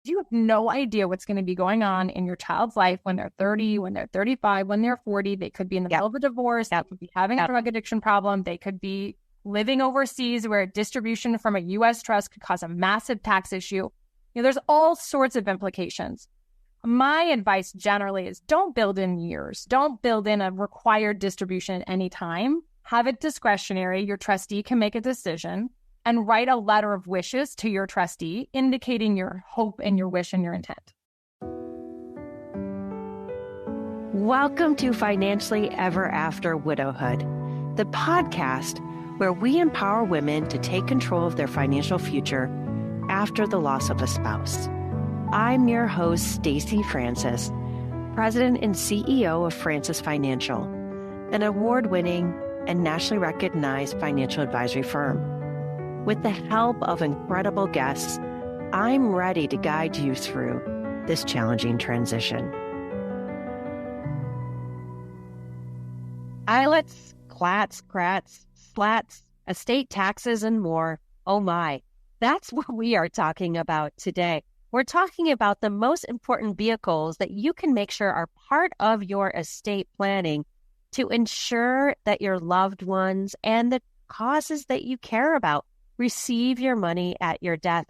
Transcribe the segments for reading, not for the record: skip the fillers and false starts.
You have no idea what's going to be going on in your child's life when they're 30, when they're 35, when they're 40. They could be in the middle of a divorce. They could be having a drug addiction problem. They could be living overseas where distribution from a U.S. trust could cause a massive tax issue. There's all sorts of implications. My advice generally is don't build in years. Don't build in a required distribution at any time. Have it discretionary. Your trustee can make a decision and write a letter of wishes to your trustee indicating your hope and your wish and your intent. Welcome to Financially Ever After Widowhood, the podcast where we empower women to take control of their financial future after the loss of a spouse. I'm your host, Stacy Francis, President and CEO of Francis Financial, an award-winning and nationally recognized financial advisory firm. With the help of incredible guests, I'm ready to guide you through this challenging transition. ILETs, CLATs, CRATs, SLATs, estate taxes, and more. Oh my, that's what we are talking about today. We're talking about the most important vehicles that you can make sure are part of your estate planning to ensure that your loved ones and the causes that you care about receive your money at your death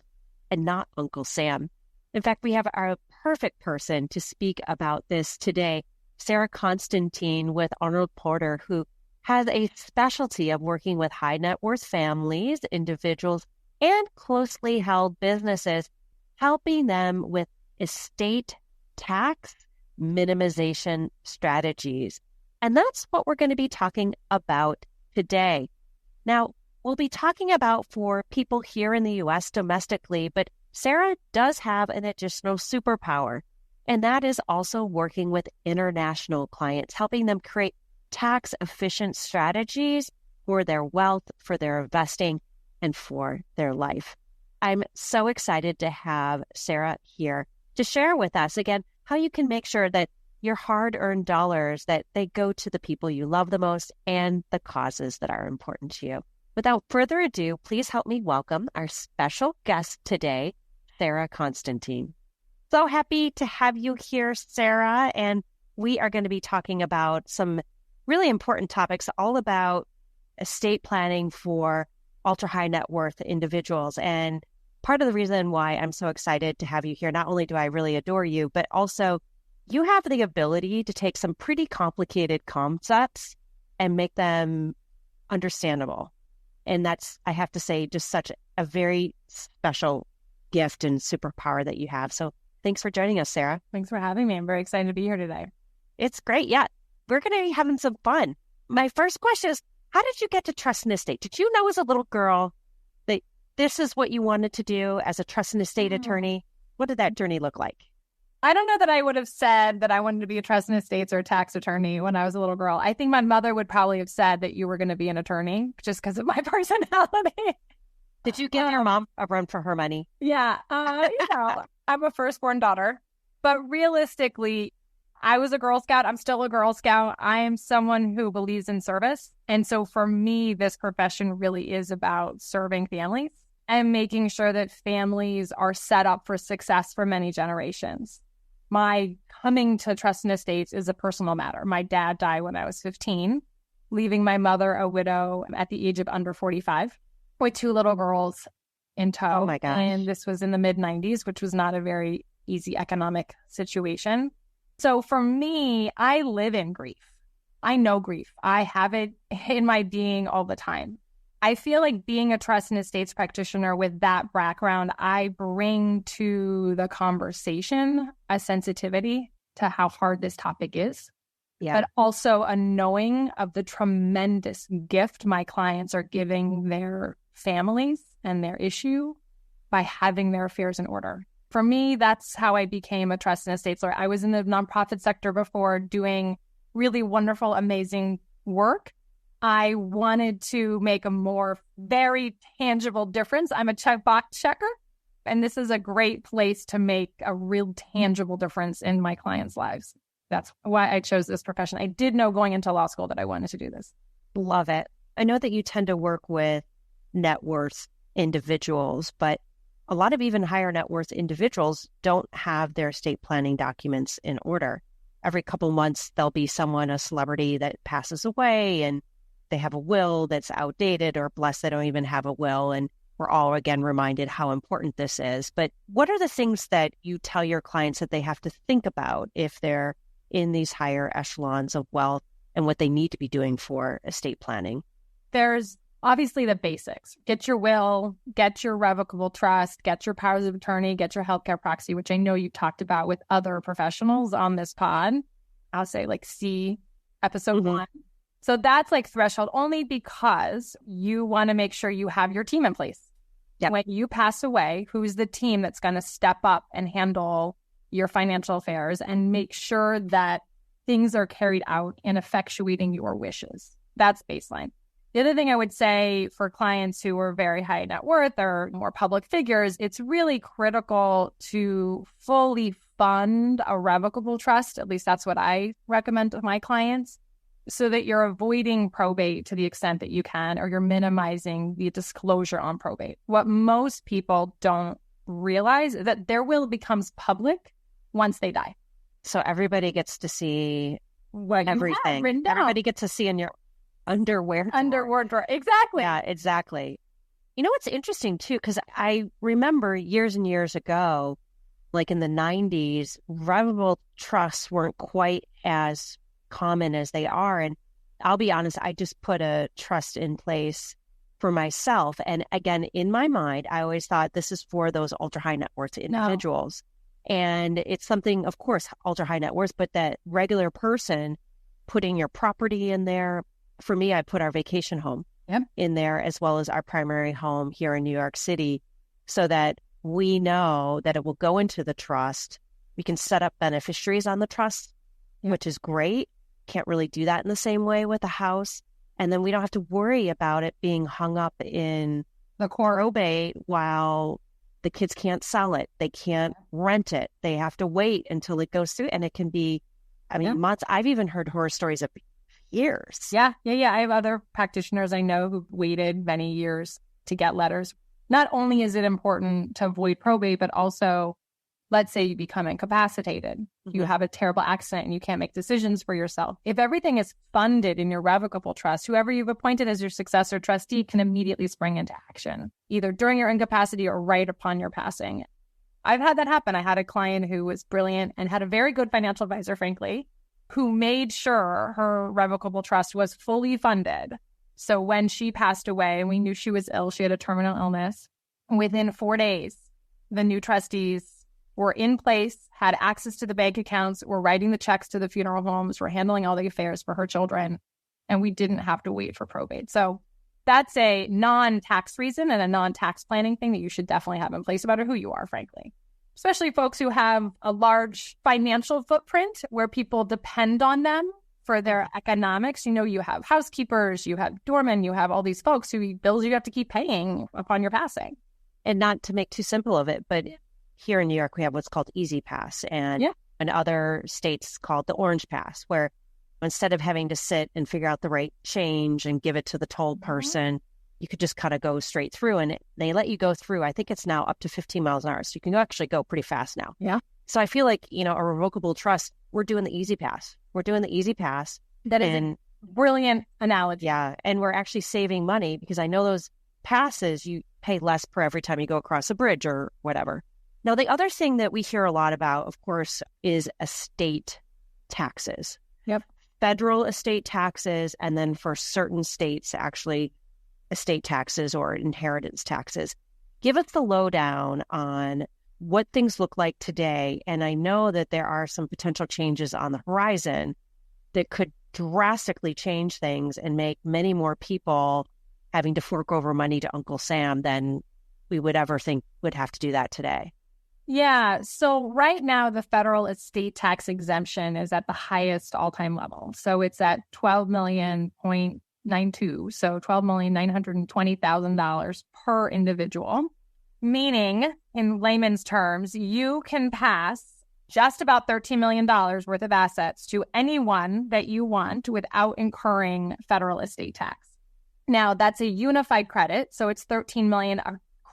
and not Uncle Sam. In fact, we have our perfect person to speak about this today, Sarah Constantine with Arnold Porter, who has a specialty of working with high net worth families, individuals, and closely held businesses, helping them with estate tax minimization strategies. And that's what we're going to be talking about today. Now, we'll be talking about for people here in the U.S. domestically, but Sarah does have an additional superpower, and that is also working with international clients, helping them create tax-efficient strategies for their wealth, for their investing, and for their life. I'm so excited to have Sarah here to share with us, again, how you can make sure that your hard-earned dollars, that they go to the people you love the most and the causes that are important to you. Without further ado, please help me welcome our special guest today, Sarah Constantine. So happy to have you here, Sarah, and we are going to be talking about some really important topics all about estate planning for ultra-high net worth individuals. And part of the reason why I'm so excited to have you here, not only do I really adore you, but also you have the ability to take some pretty complicated concepts and make them understandable. And that's, I have to say, just such a very special gift and superpower that you have. So thanks for joining us, Sarah. Thanks for having me. I'm very excited to be here today. It's great. Yeah, we're going to be having some fun. My first question is, how did you get to trust and estate? Did you know as a little girl that this is what you wanted to do as a trust and estate attorney? What did that journey look like? I don't know that I would have said that I wanted to be a trust and estates or a tax attorney when I was a little girl. I think my mother would probably have said that you were going to be an attorney just because of my personality. Did you give your mom a run for her money? Yeah. I'm a firstborn daughter, but realistically, I was a Girl Scout. I'm still a Girl Scout. I am someone who believes in service. And so for me, this profession really is about serving families and making sure that families are set up for success for many generations. My coming to trust and estates is a personal matter. My dad died when I was 15, leaving my mother a widow at the age of under 45 with two little girls in tow. Oh my gosh. And this was in the mid-90s, which was not a very easy economic situation. So for me, I live in grief. I know grief. I have it in my being all the time. I feel like being a trust and estates practitioner with that background, I bring to the conversation a sensitivity to how hard this topic is, but also a knowing of the tremendous gift my clients are giving their families and their issue by having their affairs in order. For me, that's how I became a trust and estates lawyer. I was in the nonprofit sector before doing really wonderful, amazing work. I wanted to make a more very tangible difference. I'm a checkbox checker, and this is a great place to make a real tangible difference in my clients' lives. That's why I chose this profession. I did know going into law school that I wanted to do this. Love it. I know that you tend to work with net worth individuals, but a lot of even higher net worth individuals don't have their estate planning documents in order. Every couple months, there'll be someone, a celebrity that passes away and they have a will that's outdated, or blessed, they don't even have a will. And we're all again reminded how important this is. But what are the things that you tell your clients that they have to think about if they're in these higher echelons of wealth and what they need to be doing for estate planning? There's obviously the basics. Get your will, get your revocable trust, get your powers of attorney, get your healthcare proxy, which I know you talked about with other professionals on this pod. I'll say like see episode 1. So that's like threshold, only because you want to make sure you have your team in place. Yep. When you pass away, who's the team that's going to step up and handle your financial affairs and make sure that things are carried out in effectuating your wishes? That's baseline. The other thing I would say for clients who are very high net worth or more public figures, it's really critical to fully fund a revocable trust. At least that's what I recommend to my clients, so that you're avoiding probate to the extent that you can, or you're minimizing the disclosure on probate. What most people don't realize is that their will becomes public once they die. So everybody gets to see what everything. Everybody gets to see in your underwear drawer. Exactly. Yeah, exactly. You know what's interesting too, because I remember years and years ago, like in the 90s, revocable trusts weren't quite as common as they are. And I'll be honest, I just put a trust in place for myself. And again, in my mind, I always thought this is for those ultra high net worth individuals. No. And it's something, of course, ultra high net worth, but that regular person putting your property in there. For me, I put our vacation home in there, as well as our primary home here in New York City, so that we know that it will go into the trust. We can set up beneficiaries on the trust, which is great. Can't really do that in the same way with a house. And then we don't have to worry about it being hung up in the probate while the kids can't sell it. They can't rent it. They have to wait until it goes through. And it can be, months. I've even heard horror stories of years. Yeah. I have other practitioners I know who've waited many years to get letters. Not only is it important to avoid probate, but also, let's say you become incapacitated. You have a terrible accident and you can't make decisions for yourself. If everything is funded in your revocable trust, whoever you've appointed as your successor trustee can immediately spring into action, either during your incapacity or right upon your passing. I've had that happen. I had a client who was brilliant and had a very good financial advisor, frankly, who made sure her revocable trust was fully funded. So when she passed away and we knew she was ill, she had a terminal illness, within 4 days, the new trustees were in place, had access to the bank accounts, were writing the checks to the funeral homes, were handling all the affairs for her children, and we didn't have to wait for probate. So that's a non-tax reason and a non-tax planning thing that you should definitely have in place, about who you are, frankly. Especially folks who have a large financial footprint where people depend on them for their economics. You have housekeepers, you have doormen, you have all these folks who bills you have to keep paying upon your passing. And not to make too simple of it, but here in New York, we have what's called Easy Pass, and in other states called the Orange Pass, where instead of having to sit and figure out the rate change and give it to the told person, you could just kind of go straight through, and they let you go through. I think it's now up to 15 miles an hour, so you can actually go pretty fast now. Yeah. So I feel like, a revocable trust, we're doing the Easy Pass. That is a brilliant analogy. Yeah, and we're actually saving money, because I know those passes, you pay less per every time you go across a bridge or whatever. Now, the other thing that we hear a lot about, of course, is estate taxes. Yep. Federal estate taxes, and then for certain states, actually, estate taxes or inheritance taxes. Give us the lowdown on what things look like today. And I know that there are some potential changes on the horizon that could drastically change things and make many more people having to fork over money to Uncle Sam than we would ever think would have to do that today. Yeah. So right now, the federal estate tax exemption is at the highest all-time level. So it's at $12,000,092. So $12,920,000 per individual, meaning in layman's terms, you can pass just about $13 million worth of assets to anyone that you want without incurring federal estate tax. Now, that's a unified credit. So it's $13 million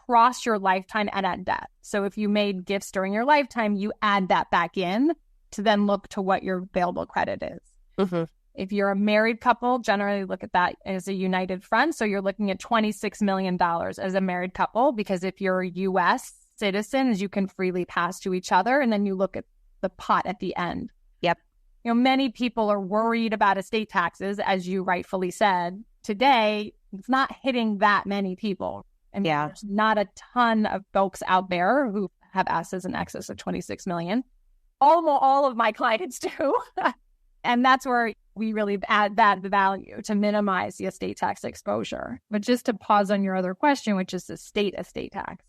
across your lifetime and at death. So if you made gifts during your lifetime, you add that back in to then look to what your available credit is. Mm-hmm. If you're a married couple, generally look at that as a united front. So you're looking at $26 million as a married couple, because if you're U.S. citizens, you can freely pass to each other. And then you look at the pot at the end. Yep. Many people are worried about estate taxes, as you rightfully said. Today, it's not hitting that many people. And there's not a ton of folks out there who have assets in excess of 26 million. Almost all of my clients do. And that's where we really add that value to minimize the estate tax exposure. But just to pause on your other question, which is the state estate tax.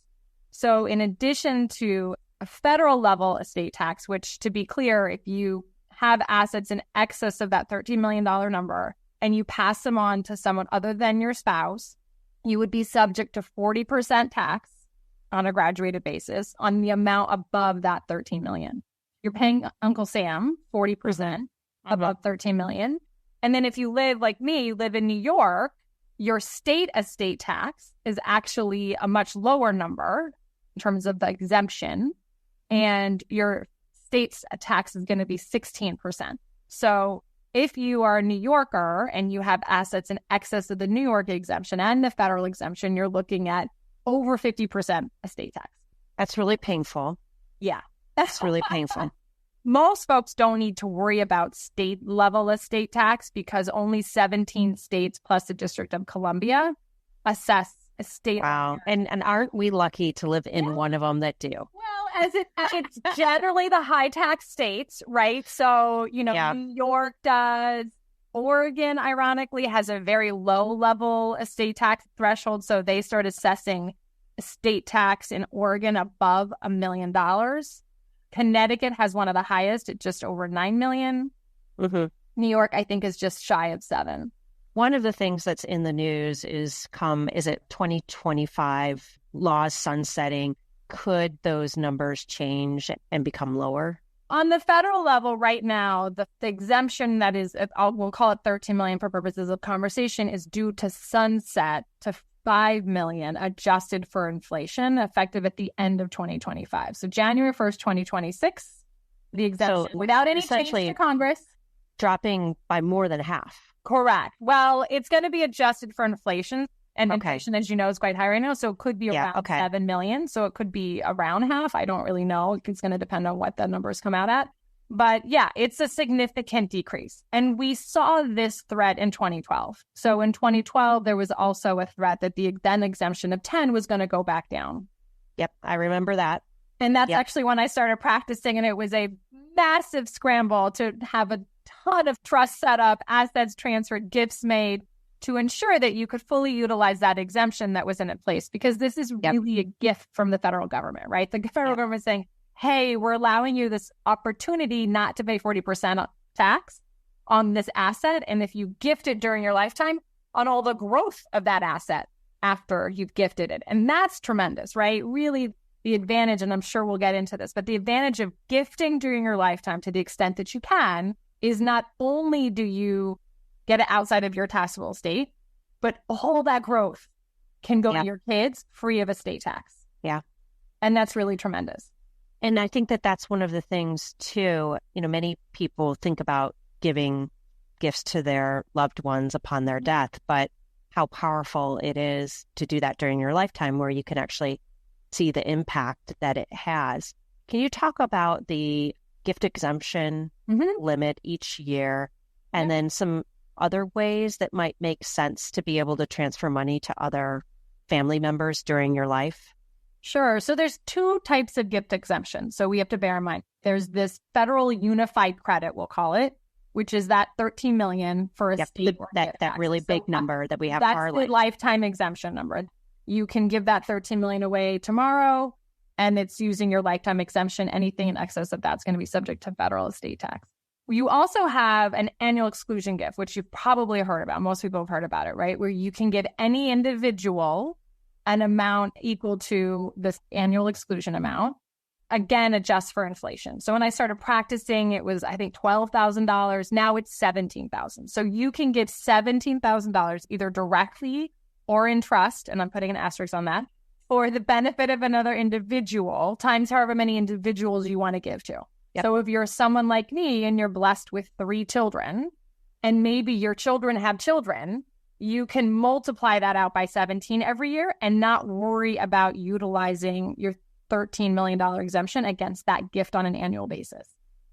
So in addition to a federal level estate tax, which, to be clear, if you have assets in excess of that $13 million number and you pass them on to someone other than your spouse, you would be subject to 40% tax on a graduated basis on the amount above that 13 million. You're paying Uncle Sam 40% above 13 million. And then if you live like me, you live in New York, your state estate tax is actually a much lower number in terms of the exemption, and your state's tax is going to be 16%. So if you are a New Yorker and you have assets in excess of the New York exemption and the federal exemption, you're looking at over 50% estate tax. That's really painful. Yeah. That's really painful. Most folks don't need to worry about state level estate tax because only 17 states plus the District of Columbia assess estate. Wow. And aren't we lucky to live in one of them that do? Well, as it's generally the high tax states, right? So, New York does. Oregon, ironically, has a very low level estate tax threshold. So they start assessing estate tax in Oregon above $1 million. Connecticut has one of the highest at just over 9 million. Mm-hmm. New York, I think, is just shy of 7. One of the things that's in the news is 2025 laws sunsetting. Could those numbers change and become lower? On the federal level right now, the exemption that is, we'll call it 13 million for purposes of conversation, is due to sunset to 5 million adjusted for inflation, effective at the end of 2025. So January 1st, 2026, the exemption without any change to Congress. Dropping by more than half. Correct. Well, it's going to be adjusted for inflation. And inflation, as you know, is quite high right now. So it could be around 7 million. So it could be around half. I don't really know. It's going to depend on what the numbers come out at. But yeah, it's a significant decrease. And we saw this threat in 2012. So in 2012, there was also a threat that the then exemption of 10 was going to go back down. Yep, I remember that. And that's actually when I started practicing. And it was a massive scramble to have a ton of trust set up, assets transferred, gifts made to ensure that you could fully utilize that exemption that was in place. Because this is really a gift from the federal government, right? The federal government is saying, hey, we're allowing you this opportunity not to pay 40% tax on this asset. And if you gift it during your lifetime, on all the growth of that asset after you've gifted it. And that's tremendous, right? Really the advantage, and I'm sure we'll get into this, but the advantage of gifting during your lifetime to the extent that you can is not only do you get it outside of your taxable estate, but all that growth can go to your kids free of estate tax. Yeah. And that's really tremendous. And I think that that's one of the things, too. Many people think about giving gifts to their loved ones upon their death, but how powerful it is to do that during your lifetime where you can actually see the impact that it has. Can you talk about the gift exemption limit each year and then some other ways that might make sense to be able to transfer money to other family members during your life? Sure. So there's 2 types of gift exemption. So we have to bear in mind, there's this federal unified credit, we'll call it, which is that 13 million for a state. That really big number that we have. That's the lifetime exemption number. You can give that 13 million away tomorrow, and it's using your lifetime exemption. Anything in excess of that's going to be subject to federal estate tax. You also have an annual exclusion gift, which you've probably heard about. Most people have heard about it, right? Where you can give any individual an amount equal to this annual exclusion amount. Again, adjust for inflation. So when I started practicing, it was, I think, $12,000. Now it's $17,000. So you can give $17,000 either directly or in trust, and I'm putting an asterisk on that, for the benefit of another individual times however many individuals you want to give to. Yep. So if you're someone like me and you're blessed with 3 children, and maybe your children have children, you can multiply that out by 17 every year and not worry about utilizing your $13 million exemption against that gift on an annual basis.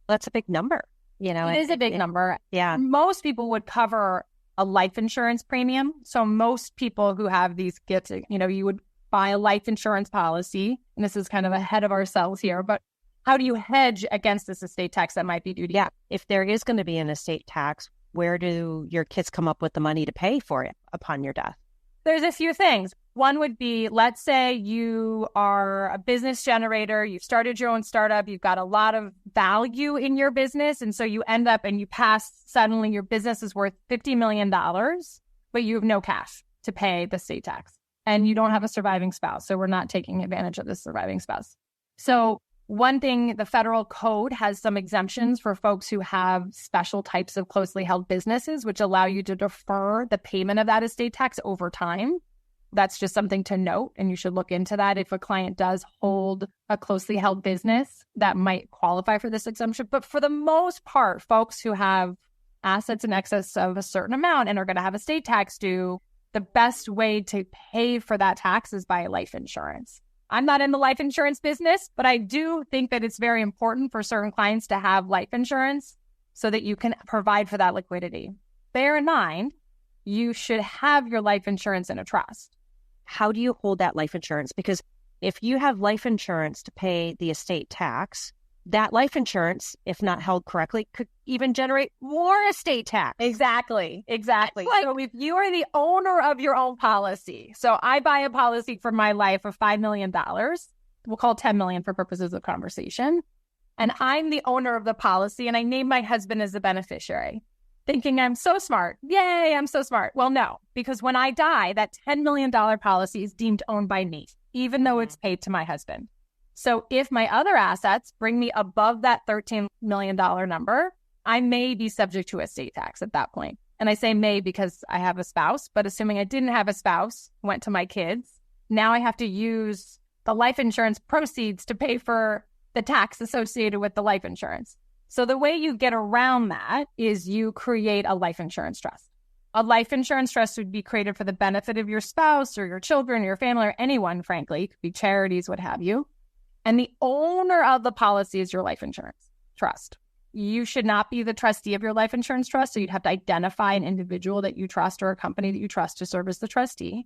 That's a big number. You know, it is a big number. Yeah. Most people would cover a life insurance premium. So most people who have these gifts, you know, you would buy a life insurance policy. And this is kind of ahead of ourselves here, but how do you hedge against this estate tax that might be due to you? Yeah. If there is going to be an estate tax, where do your kids come up with the money to pay for it upon your death? There's a few things. One would be, let's say you are a business generator, you've started your own startup, you've got a lot of value in your business, and so you end up and you pass, suddenly your business is worth $50 million, but you have no cash to pay the estate tax, and you don't have a surviving spouse, so we're not taking advantage of the surviving spouse. So one thing, the federal code has some exemptions for folks who have special types of closely held businesses, which allow you to defer the payment of that estate tax over time. That's just something to note, and you should look into that. If a client does hold a closely held business, that might qualify for this exemption. But for the most part, folks who have assets in excess of a certain amount and are going to have estate tax due, the best way to pay for that tax is by life insurance. I'm not in the life insurance business, but I do think that it's very important for certain clients to have life insurance so that you can provide for that liquidity. Bear in mind, you should have your life insurance in a trust. How do you hold that life insurance? Because if you have life insurance to pay the estate tax, that life insurance, if not held correctly, could even generate more estate tax. Exactly. So if you are the owner of your own policy, so I buy a policy for my life of $5 million, we'll call $10 million for purposes of conversation, and I'm the owner of the policy, and I name my husband as the beneficiary, thinking I'm so smart. Yay, I'm so smart. Well, no, because when I die, that $10 million policy is deemed owned by me, even though it's paid to my husband. So if my other assets bring me above that $13 million number, I may be subject to estate tax at that point. And I say may because I have a spouse, but assuming I didn't have a spouse, went to my kids, now I have to use the life insurance proceeds to pay for the tax associated with the life insurance. So the way you get around that is you create a life insurance trust. A life insurance trust would be created for the benefit of your spouse or your children, or your family, or anyone, frankly. It could be charities, what have you. And the owner of the policy is your life insurance trust. You should not be the trustee of your life insurance trust. So you'd have to identify an individual that you trust or a company that you trust to serve as the trustee.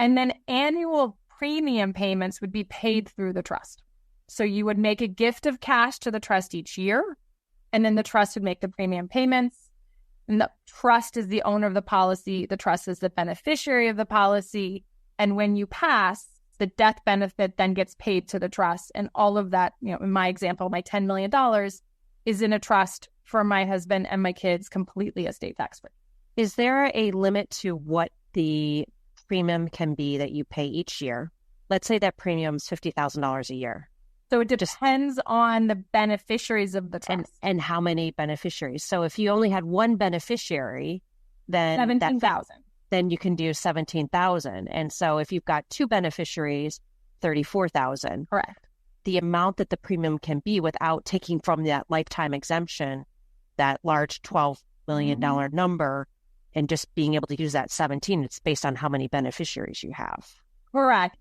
And then annual premium payments would be paid through the trust. So you would make a gift of cash to the trust each year, and then the trust would make the premium payments. And the trust is the owner of the policy. The trust is the beneficiary of the policy. And when you pass, the death benefit then gets paid to the trust. And all of that, you know, in my example, my $10 million is in a trust for my husband and my kids, completely estate tax free. Is there a limit to what the premium can be that you pay each year? Let's say that premium is $50,000 a year. So it depends on the beneficiaries of the trust. And how many beneficiaries. So if you only had one beneficiary, then 17,000. Then you can do 17,000. And so if you've got 2 beneficiaries, 34,000. Correct. The amount that the premium can be without taking from that lifetime exemption, that large $12 million number, and just being able to use that 17, it's based on how many beneficiaries you have. Correct.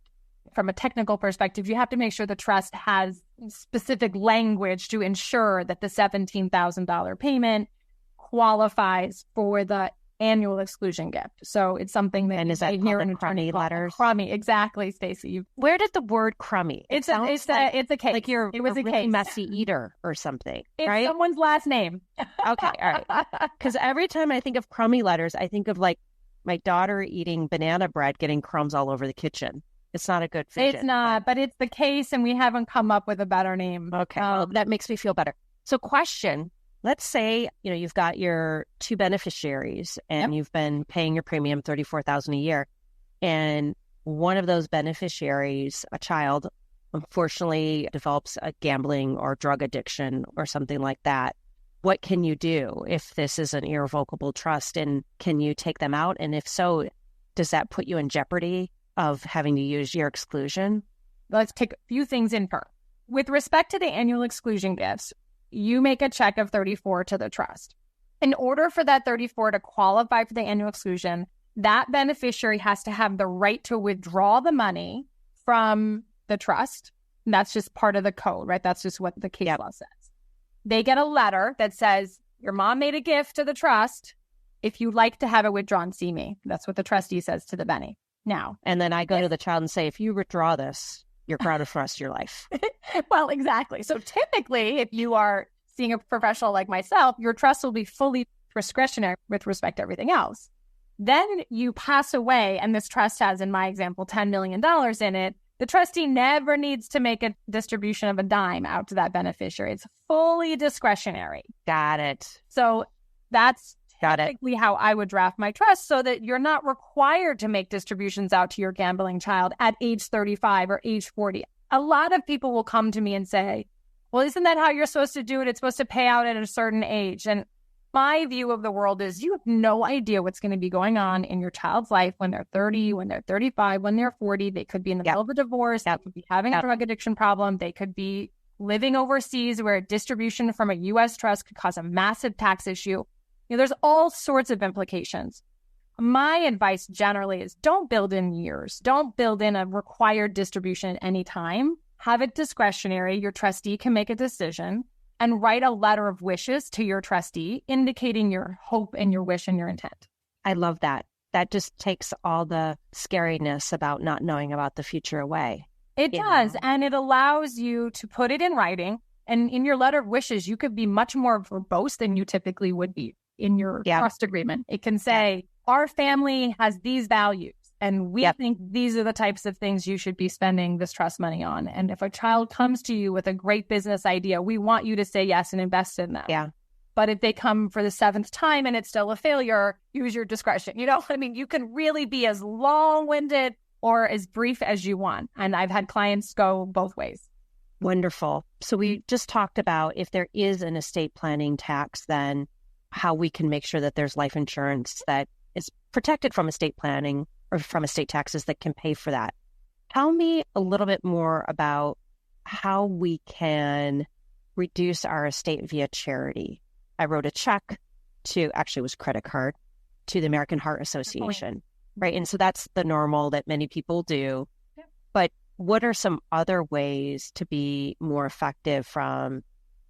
From a technical perspective, you have to make sure the trust has specific language to ensure that the $17,000 payment qualifies for the annual exclusion gift. So it's something that is that here in in crummy letters. Crummy, exactly, Stacy. Where did the word crummy? It's a case. Like you're it was a a really case. messy eater or something. It's right? someone's last name. Okay, all right. Because every time I think of crummy letters, I think of like my daughter eating banana bread, getting crumbs all over the kitchen. It's not a good vision. It's not, but it's the case, and we haven't come up with a better name. Okay, well, that makes me feel better. So question, let's say, you've got your 2 beneficiaries and you've been paying your premium $34,000 a year, and one of those beneficiaries, a child, unfortunately develops a gambling or drug addiction or something like that. What can you do if this is an irrevocable trust, and can you take them out? And if so, does that put you in jeopardy of having to use your exclusion? Let's take a few things in first. With respect to the annual exclusion gifts, you make a check of 34 to the trust. In order for that 34 to qualify for the annual exclusion, that beneficiary has to have the right to withdraw the money from the trust. And that's just part of the code, right? That's just what the case law says. They get a letter that says, your mom made a gift to the trust. If you'd like to have it withdrawn, see me. That's what the trustee says to the Benny. Now. And then I go to the child and say, if you withdraw this, you're grounded for the rest of your life. Well, exactly. So typically, if you are seeing a professional like myself, your trust will be fully discretionary with respect to everything else. Then you pass away, and this trust has, in my example, $10 million in it. The trustee never needs to make a distribution of a dime out to that beneficiary. It's fully discretionary. Got it. So that's typically how I would draft my trust, so that you're not required to make distributions out to your gambling child at age 35 or age 40. A lot of people will come to me and say, well, isn't that how you're supposed to do it? It's supposed to pay out at a certain age. And my view of the world is you have no idea what's going to be going on in your child's life when they're 30, when they're 35, when they're 40. They could be in the middle of a divorce. They could be having a drug addiction problem. They could be living overseas where a distribution from a U.S. trust could cause a massive tax issue. There's all sorts of implications. My advice generally is don't build in years. Don't build in a required distribution at any time. Have it discretionary. Your trustee can make a decision, and write a letter of wishes to your trustee indicating your hope and your wish and your intent. I love that. That just takes all the scariness about not knowing about the future away. It does. And it allows you to put it in writing. And in your letter of wishes, you could be much more verbose than you typically would be in your trust agreement. It can say, our family has these values, and we think these are the types of things you should be spending this trust money on. And if a child comes to you with a great business idea, we want you to say yes and invest in them. Yeah. But if they come for the 7th time and it's still a failure, use your discretion. You can really be as long-winded or as brief as you want. And I've had clients go both ways. Wonderful. So we just talked about if there is an estate planning tax, then how we can make sure that there's life insurance that is protected from estate planning or from estate taxes that can pay for that. Tell me a little bit more about how we can reduce our estate via charity. I wrote a check to, actually it was credit card, to the American Heart Association, right? And so that's the normal that many people do. Yep. But what are some other ways to be more effective from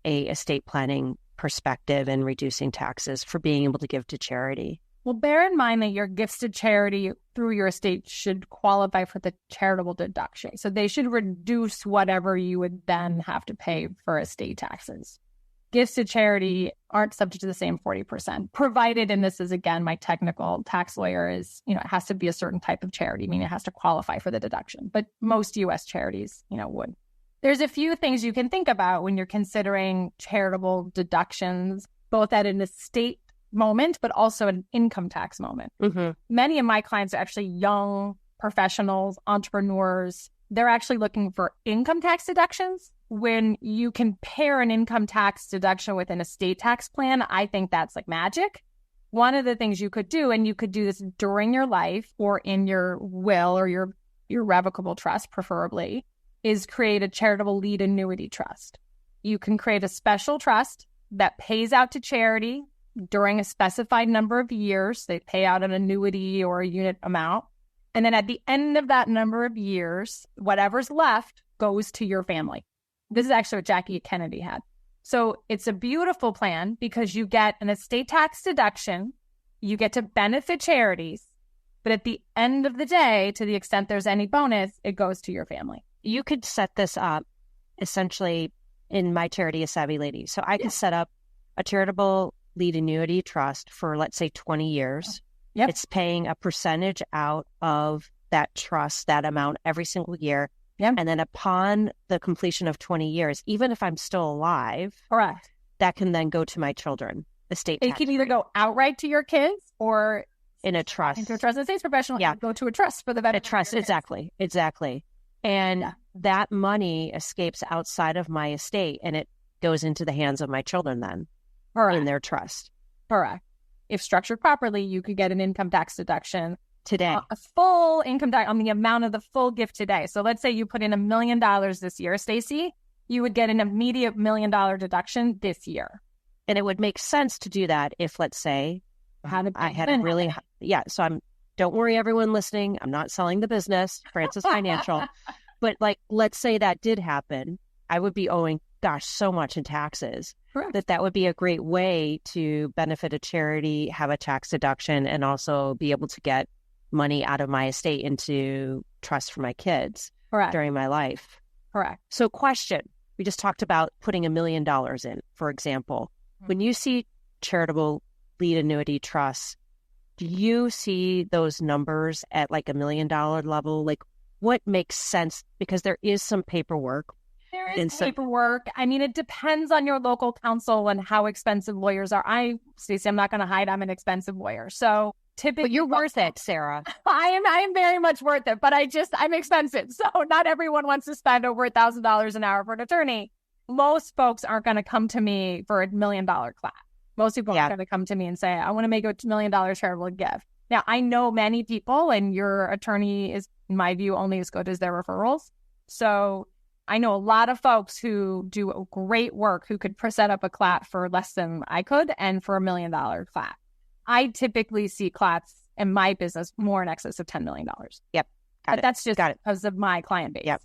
a estate planning perspective and reducing taxes for being able to give to charity? Well, bear in mind that your gifts to charity through your estate should qualify for the charitable deduction. So they should reduce whatever you would then have to pay for estate taxes. Gifts to charity aren't subject to the same 40%, provided, and this is, again, my technical tax lawyer is, it has to be a certain type of charity, meaning it has to qualify for the deduction. But most U.S. charities, would. There's a few things you can think about when you're considering charitable deductions, both at an estate moment, but also an income tax moment. Mm-hmm. Many of my clients are actually young professionals, entrepreneurs. They're actually looking for income tax deductions. When you can pair an income tax deduction with an estate tax plan, I think that's like magic. One of the things you could do, and you could do this during your life or in your will or your revocable trust, preferably, is create a charitable lead annuity trust. You can create a special trust that pays out to charity during a specified number of years. They pay out an annuity or a unit amount. And then at the end of that number of years, whatever's left goes to your family. This is actually what Jackie Kennedy had. So it's a beautiful plan because you get an estate tax deduction, you get to benefit charities, but at the end of the day, to the extent there's any bonus, it goes to your family. You could set this up essentially in my charity, A Savvy Lady. So I could set up a charitable lead annuity trust for, let's say, 20 years. Yep. It's paying a percentage out of that trust, that amount every single year. Yep. And then upon the completion of 20 years, even if I'm still alive, correct, that can then go to my children. Estate tax. It can either go outright to your kids or in a trust. Into a trust. Estate's professional. Yeah. Go to a trust for the benefit. A trust, exactly. And that money escapes outside of my estate and it goes into the hands of my children then. Correct. In their trust. Correct. If structured properly, you could get an income tax deduction today. A full income tax on the amount of the full gift today. So let's say you put in $1 million this year, Stacy, you would get an immediate $1 million deduction this year. And it would make sense to do that if, let's say, I had a really, so don't worry, everyone listening, I'm not selling the business, Francis Financial, but like, let's say that did happen, I would be owing, so much in taxes. Correct. That would be a great way to benefit a charity, have a tax deduction, and also be able to get money out of my estate into trust for my kids during my life. Correct. So question, we just talked about putting $1 million in, for example. When you see charitable lead annuity trusts, do you see those numbers at like $1 million level? Like what makes sense? Because there is some paperwork. There is paperwork. I mean, it depends on your local counsel and how expensive lawyers are. Stacey, I'm not going to hide, I'm an expensive lawyer. So typically, but you're worth it, Sarah. I am very much worth it, but I'm expensive. So not everyone wants to spend over $1,000 an hour for an attorney. Most folks aren't going to come to me for $1 million class. Most people aren't going to come to me and say, I want to make a $1 million charitable gift. Now, I know many people, and your attorney is, in my view, only as good as their referrals. So I know a lot of folks who do great work who could set up a CLAT for less than I could and for $1 million CLAT. I typically see CLATs in my business more in excess of $10 million. Yep. But that's just because of my client base. Yep.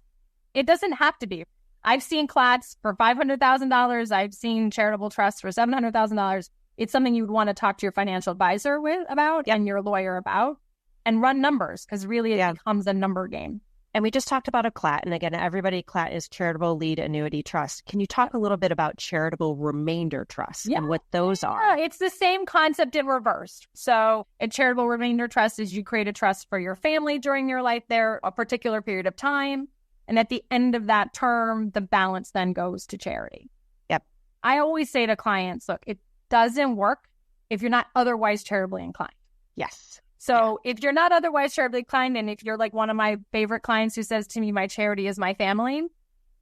It doesn't have to be. I've seen CLATs for $500,000. I've seen charitable trusts for $700,000. It's something you'd want to talk to your financial advisor about and your lawyer about and run numbers because really it becomes a number game. And we just talked about a CLAT. And again, CLAT is charitable lead annuity trust. Can you talk a little bit about charitable remainder trusts and what those are? Yeah, it's the same concept in reverse. So a charitable remainder trust is you create a trust for your family during your life there, a particular period of time. And at the end of that term, the balance then goes to charity. Yep. I always say to clients, look, it doesn't work if you're not otherwise charitably inclined. Yes. So if you're not otherwise charitably inclined, and if you're like one of my favorite clients who says to me, my charity is my family,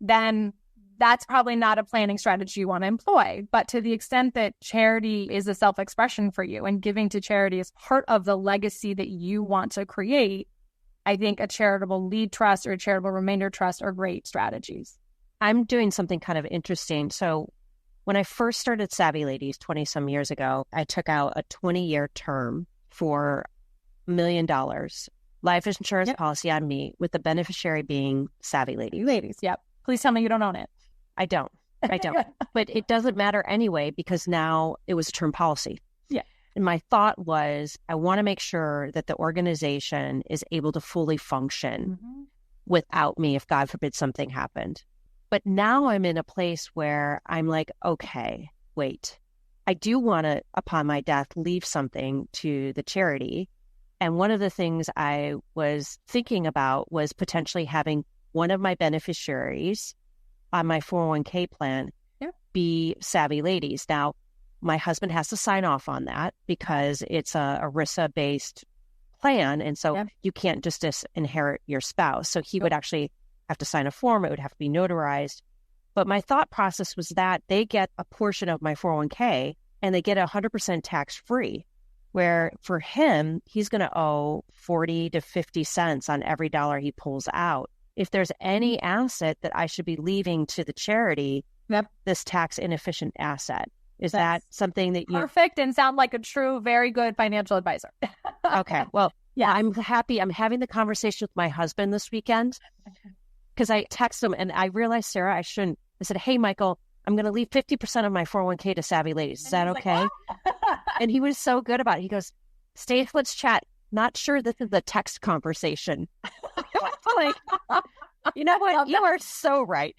then that's probably not a planning strategy you want to employ. But to the extent that charity is a self-expression for you and giving to charity is part of the legacy that you want to create, I think a charitable lead trust or a charitable remainder trust are great strategies. I'm doing something kind of interesting. So when I first started Savvy Ladies 20 some years ago, I took out a 20-year term for $1 million life insurance policy on me, with the beneficiary being Savvy Ladies. Yep. Please tell me you don't own it. I don't. But it doesn't matter anyway, because now it was a term policy. Yeah. And my thought was, I want to make sure that the organization is able to fully function without me if, God forbid, something happened. But now I'm in a place where I'm like, okay, wait, I do want to, upon my death, leave something to the charity. And one of the things I was thinking about was potentially having one of my beneficiaries on my 401k plan be Savvy Ladies. Now, my husband has to sign off on that because it's a ERISA-based plan. And so you can't just inherit your spouse. So he would actually have to sign a form. It would have to be notarized. But my thought process was that they get a portion of my 401k and they get 100% tax-free, where for him, he's going to owe 40 to 50 cents on every dollar he pulls out. If there's any asset that I should be leaving to the charity, this tax inefficient asset, is that something that you... Perfect, and sound like a true, very good financial advisor. Okay. Well, I'm happy. I'm having the conversation with my husband this weekend because I text him and I realized, Sarah, I shouldn't. I said, hey, Michael, I'm going to leave 50% of my 401k to Savvy Ladies. Is that okay? Like, and he was so good about it. He goes, Stacey, let's chat. Not sure this is a text conversation. Like, you know what? You are so right.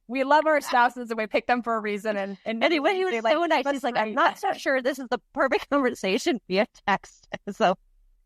We love our spouses and we pick them for a reason. And anyway, he was so nice. He's like, I'm not so sure this is the perfect conversation via text. So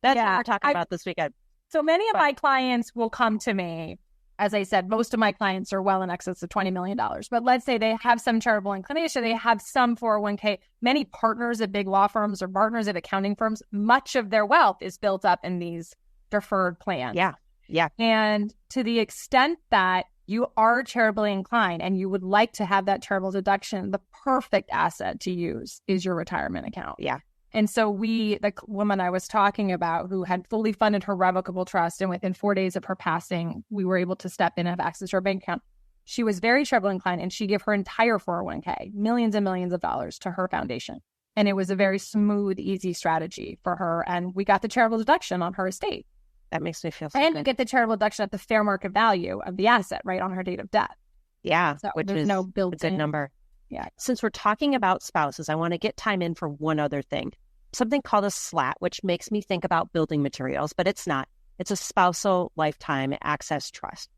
that's what we're talking about this weekend. So many of my clients will come to me. As I said, most of my clients are well in excess of $20 million. But let's say they have some charitable inclination. They have some 401k. Many partners at big law firms or partners at accounting firms, much of their wealth is built up in these deferred plans. Yeah. And to the extent that you are charitably inclined and you would like to have that charitable deduction, the perfect asset to use is your retirement account. Yeah. And so the woman I was talking about who had fully funded her revocable trust, and within 4 days of her passing, we were able to step in and have access to her bank account. She was very charitable inclined, and she gave her entire 401k, millions and millions of dollars, to her foundation. And it was a very smooth, easy strategy for her. And we got the charitable deduction on her estate. That makes me feel so and good. You get the charitable deduction at the fair market value of the asset, right, on her date of death. Yeah, so which there's is no a built-in good number. Yeah. Since we're talking about spouses, I want to get time in for one other thing. Something called a SLAT, which makes me think about building materials, but it's not. It's a spousal lifetime access trust.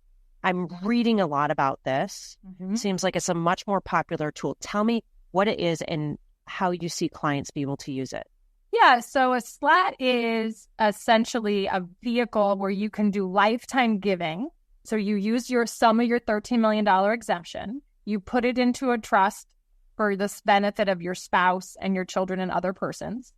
I'm reading a lot about this. Seems like it's a much more popular tool. Tell me what it is and how you see clients be able to use it. Yeah, so a SLAT is essentially a vehicle where you can do lifetime giving. So you use some of your $13 million exemption, you put it into a trust for the benefit of your spouse and your children and other persons.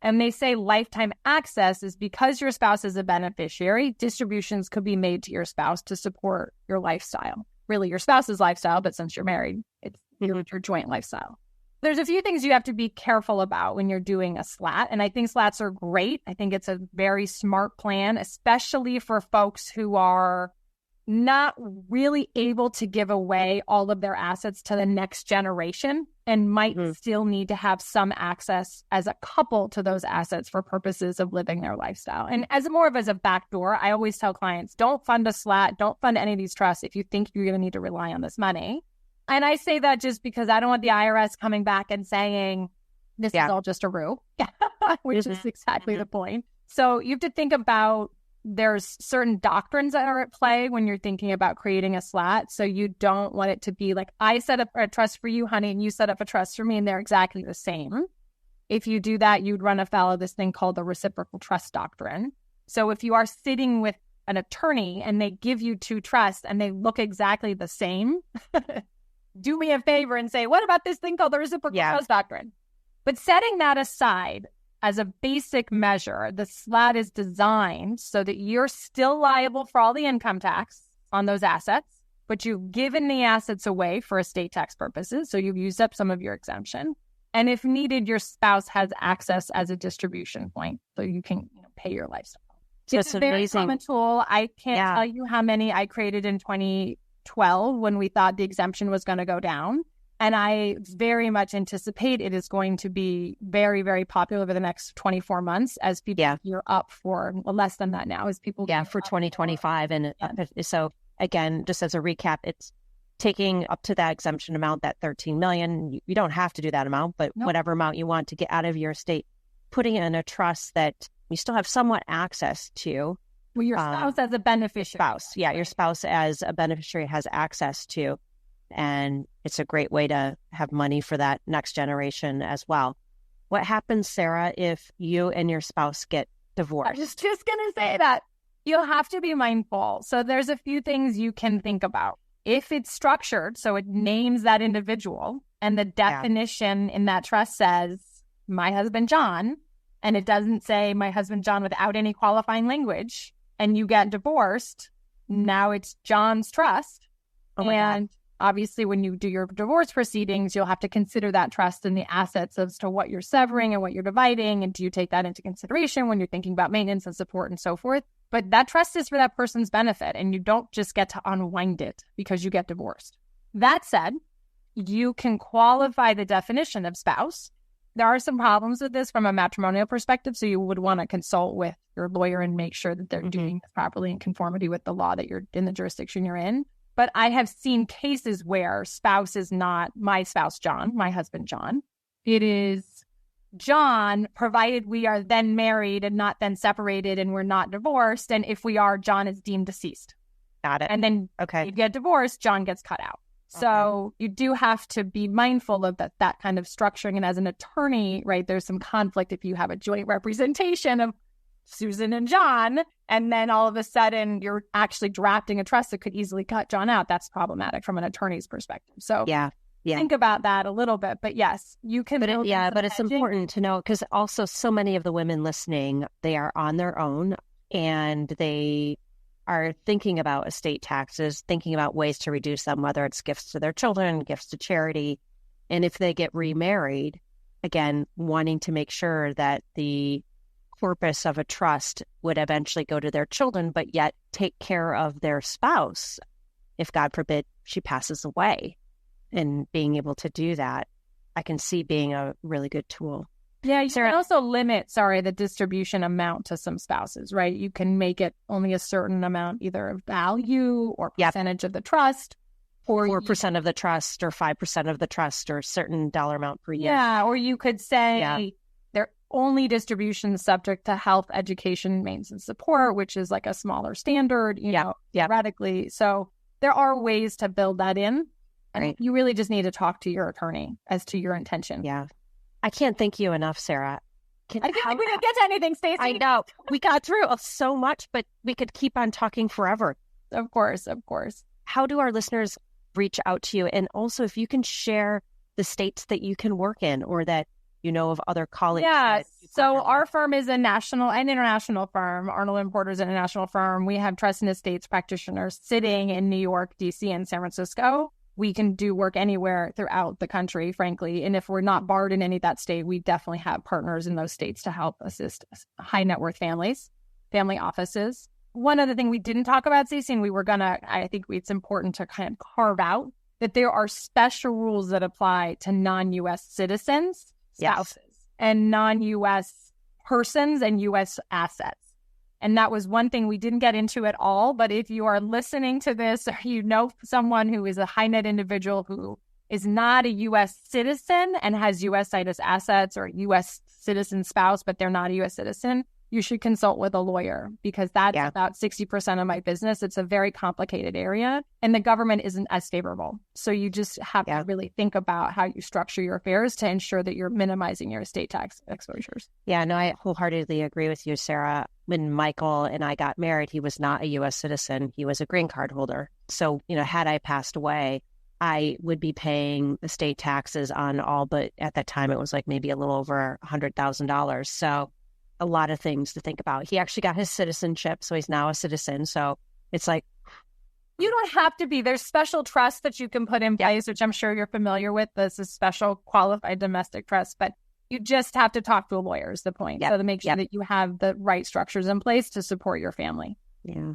And they say lifetime access is because your spouse is a beneficiary, distributions could be made to your spouse to support your lifestyle. Really your spouse's lifestyle, but since you're married, it's your joint lifestyle. There's a few things you have to be careful about when you're doing a SLAT. And I think SLATs are great. I think it's a very smart plan, especially for folks who are not really able to give away all of their assets to the next generation and might still need to have some access as a couple to those assets for purposes of living their lifestyle. And as a backdoor, I always tell clients, don't fund a SLAT, don't fund any of these trusts if you think you're going to need to rely on this money. And I say that just because I don't want the IRS coming back and saying, this is all just a ruse, which is exactly the point. So you have to think about there's certain doctrines that are at play when you're thinking about creating a SLAT. So you don't want it to be like, I set up a trust for you, honey, and you set up a trust for me, and they're exactly the same. If you do that, you'd run afoul of this thing called the reciprocal trust doctrine. So if you are sitting with an attorney and they give you two trusts and they look exactly the same, do me a favor and say, what about this thing called the reciprocal trust doctrine? But setting that aside, as a basic measure, the SLAT is designed so that you're still liable for all the income tax on those assets, but you've given the assets away for estate tax purposes. So you've used up some of your exemption. And if needed, your spouse has access as a distribution point so you can pay your lifestyle. So it's a very common tool. I can't tell you how many I created in 2012 when we thought the exemption was going to go down. And I very much anticipate it is going to be very, very popular over the next 24 months as people gear up for, less than that now, as people for 2025. And so again, just as a recap, it's taking up to that exemption amount, that $13 million. You don't have to do that amount, but whatever amount you want to get out of your estate, putting it in a trust that you still have somewhat access to. Well, your spouse as a beneficiary. Your spouse as a beneficiary has access to. And it's a great way to have money for that next generation as well. What happens, Sarah, if you and your spouse get divorced? I was just going to say that. You'll have to be mindful. So there's a few things you can think about. If it's structured, so it names that individual, and the definition in that trust says, my husband, John, and it doesn't say my husband, John, without any qualifying language, and you get divorced, now it's John's trust. Obviously, when you do your divorce proceedings, you'll have to consider that trust and the assets as to what you're severing and what you're dividing. And do you take that into consideration when you're thinking about maintenance and support and so forth? But that trust is for that person's benefit, and you don't just get to unwind it because you get divorced. That said, you can qualify the definition of spouse. There are some problems with this from a matrimonial perspective, so you would want to consult with your lawyer and make sure that they're doing this properly in conformity with the law that you're in, the jurisdiction you're in. But I have seen cases where spouse is not my spouse, John, my husband, John. It is John, provided we are then married and not then separated and we're not divorced. And if we are, John is deemed deceased. Got it. And then you get divorced, John gets cut out. So you do have to be mindful of that kind of structuring. And as an attorney, right, there's some conflict if you have a joint representation of Susan and John, and then all of a sudden you're actually drafting a trust that could easily cut John out. That's problematic from an attorney's perspective. So think about that a little bit. But yes, you can. But it's important to know, because also so many of the women listening, they are on their own and they are thinking about estate taxes, thinking about ways to reduce them, whether it's gifts to their children, gifts to charity. And if they get remarried, again, wanting to make sure that the corpus of a trust would eventually go to their children, but yet take care of their spouse if, God forbid, she passes away. And being able to do that, I can see being a really good tool. Yeah, you Sarah, can also limit, the distribution amount to some spouses, right? You can make it only a certain amount, either of value or percentage of the trust. Or 4% of the trust or 5% of the trust or a certain dollar amount per year. Yeah, or you could say they're only distributions subject to health, education, maintenance, and support, which is like a smaller standard, theoretically. So there are ways to build that in. And you really just need to talk to your attorney as to your intention. Yeah. I can't thank you enough, Sarah. I think we didn't get to anything, Stacy. I know. We got through so much, but we could keep on talking forever. Of course. How do our listeners reach out to you? And also, if you can share the states that you can work in or that you know of other colleagues. Yeah. So our firm is a national and international firm. Arnold & Porter's an international firm. We have trust and estates practitioners sitting in New York, D.C., and San Francisco. We can do work anywhere throughout the country, frankly. And if we're not barred in any of that state, we definitely have partners in those states to help assist high net worth families, family offices. One other thing we didn't talk about, Stacey, and I think it's important to kind of carve out that there are special rules that apply to non-U.S. citizens, spouses, and non-U.S. persons and U.S. assets. And that was one thing we didn't get into at all. But if you are listening to this or you know someone who is a high net individual who is not a U.S. citizen and has U.S. situs assets, or U.S. citizen spouse, but they're not a U.S. citizen, you should consult with a lawyer, because that's about 60% of my business. It's a very complicated area and the government isn't as favorable. So you just have to really think about how you structure your affairs to ensure that you're minimizing your estate tax exposures. Yeah, no, I wholeheartedly agree with you, Sarah. When Michael and I got married, he was not a U.S. citizen. He was a green card holder. So, had I passed away, I would be paying estate taxes on all, but at that time it was like maybe a little over $100,000. So a lot of things to think about. He actually got his citizenship, so he's now a citizen. So it's like, you don't have to be. There's special trusts that you can put in place, which I'm sure you're familiar with. This is special qualified domestic trust, but you just have to talk to a lawyer is the point. So to make sure that you have the right structures in place to support your family. Yeah.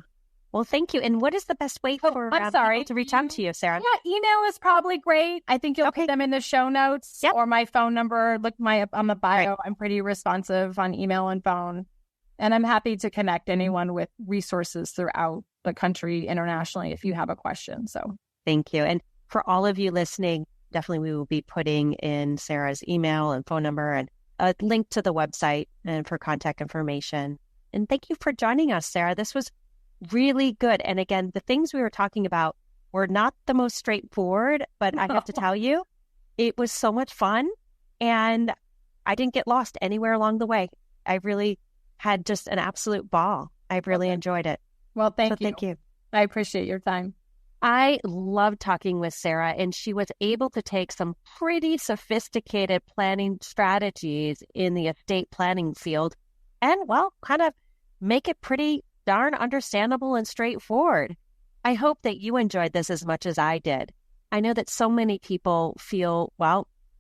Well, thank you. And what is the best way for people to reach out to you, Sarah? Yeah, email is probably great. I think you'll put them in the show notes or my phone number. Look on the bio. Right. I'm pretty responsive on email and phone. And I'm happy to connect anyone with resources throughout the country internationally if you have a question. So thank you. And for all of you listening, definitely we will be putting in Sarah's email and phone number and a link to the website and for contact information. And thank you for joining us, Sarah. This was really good. And again, the things we were talking about were not the most straightforward, but I have to tell you, it was so much fun and I didn't get lost anywhere along the way. I really had just an absolute ball. I really enjoyed it. Well, thank you. Thank you. I appreciate your time. I loved talking with Sarah, and she was able to take some pretty sophisticated planning strategies in the estate planning field and, kind of make it pretty darn understandable and straightforward. I hope that you enjoyed this as much as I did. I know that so many people feel,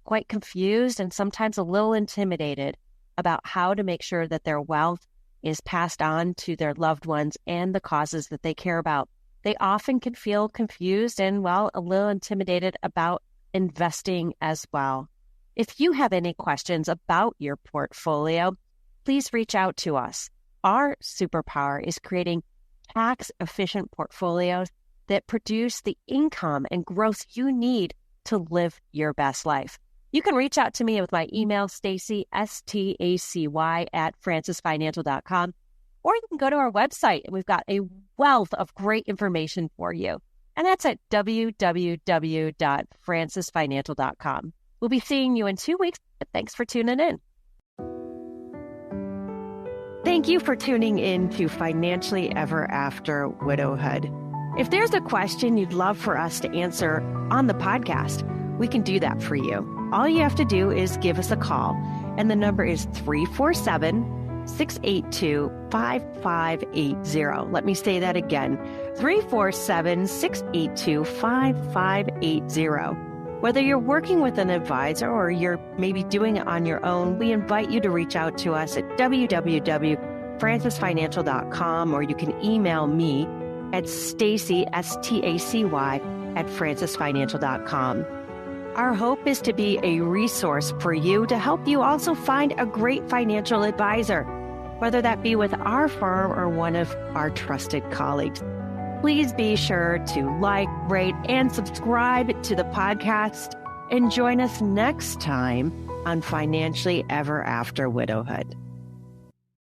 quite confused and sometimes a little intimidated about how to make sure that their wealth is passed on to their loved ones and the causes that they care about. They often can feel confused and, a little intimidated about investing as well. If you have any questions about your portfolio, please reach out to us. Our superpower is creating tax-efficient portfolios that produce the income and growth you need to live your best life. You can reach out to me with my email, Stacy, STACY, @francisfinancial.com. Or you can go to our website, and we've got a wealth of great information for you. And that's at www.francisfinancial.com. We'll be seeing you in 2 weeks. Thanks for tuning in. Thank you for tuning in to Financially Ever After Widowhood. If there's a question you'd love for us to answer on the podcast, we can do that for you. All you have to do is give us a call, and the number is 347-682-5580. Let me say that again, 347-682-5580. Whether you're working with an advisor or you're maybe doing it on your own, we invite you to reach out to us at www.francisfinancial.com, or you can email me at Stacy, Stacy, at francisfinancial.com. Our hope is to be a resource for you to help you also find a great financial advisor, whether that be with our firm or one of our trusted colleagues. Please be sure to like, rate, and subscribe to the podcast, and join us next time on Financially Ever After Widowhood.